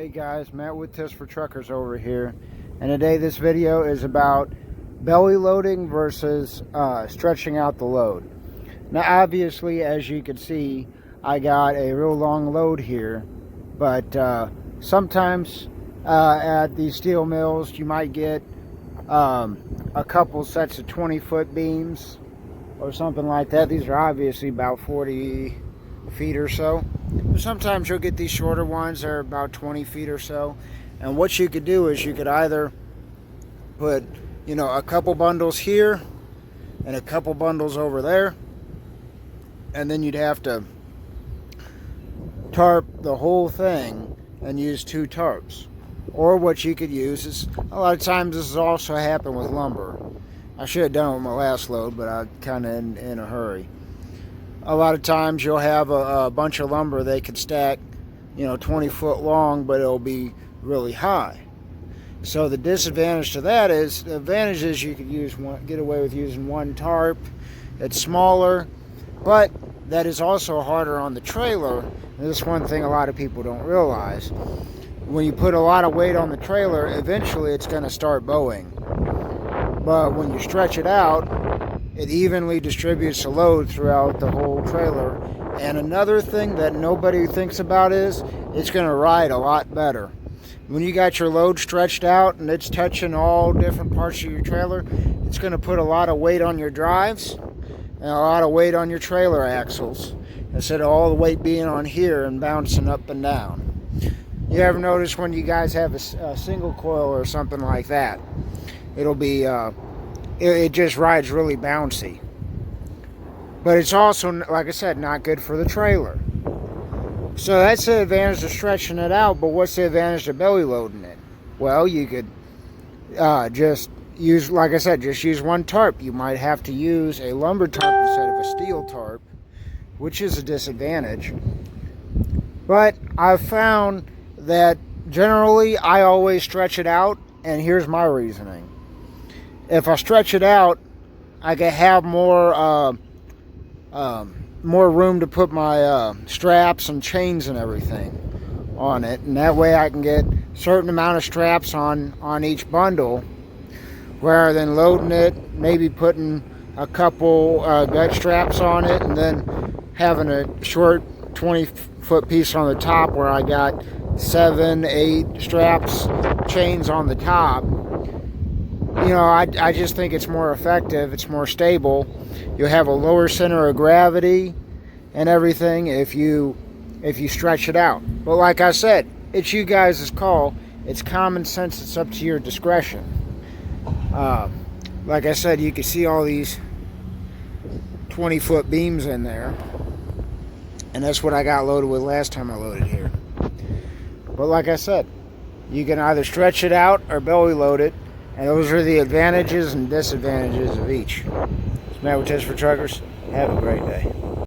Hey guys, Matt with Tips for Truckers over here, and today this video is about belly loading versus stretching out the load. Now obviously, as you can see, I got a real long load here, but sometimes at these steel mills you might get a couple sets of 20-foot beams or something like that. These are obviously about 40 feet or so. But sometimes you'll get these shorter ones that are about 20 feet or so. And what you could do is you could either put, a couple bundles here and a couple bundles over there. And then you'd have to tarp the whole thing and use 2 tarps. Or what you could use is, a lot of times this has also happened with lumber. I should have done it with my last load, but I kind of in a hurry. A lot of times you'll have a bunch of lumber they could stack, 20 foot long, but it'll be really high. So the disadvantage to that is, the advantage is you could get away with using 1 tarp. It's smaller, but that is also harder on the trailer. And this is one thing a lot of people don't realize. When you put a lot of weight on the trailer, eventually it's going to start bowing. But when you stretch it out, it evenly distributes the load throughout the whole trailer. And another thing that nobody thinks about is, it's going to ride a lot better. When you got your load stretched out and it's touching all different parts of your trailer, it's going to put a lot of weight on your drives and a lot of weight on your trailer axles, instead of all the weight being on here and bouncing up and down. You ever notice when you guys have a single coil or something like that, it'll be it just rides really bouncy. But it's also, like I said, not good for the trailer. So that's the advantage of stretching it out. But what's the advantage of belly loading it? Well, you could just use, like I said, just use 1 tarp. You might have to use a lumber tarp instead of a steel tarp, which is a disadvantage. But I've found that generally I always stretch it out, and here's my reasoning. If I stretch it out, I can have more room to put my straps and chains and everything on it, and that way I can get a certain amount of straps on each bundle, rather than loading it, maybe putting a couple gut straps on it, and then having a short 20-foot piece on the top where I got 7, 8 straps, chains on the top. I just think it's more effective, it's more stable. You'll have a lower center of gravity and everything if you stretch it out. But like I said, it's you guys' call. It's common sense, it's up to your discretion. Like I said, you can see all these 20-foot beams in there. And that's what I got loaded with last time I loaded here. But like I said, you can either stretch it out or belly load it. And those are the advantages and disadvantages of each. It's Matt with Tips for Truckers. Have a great day.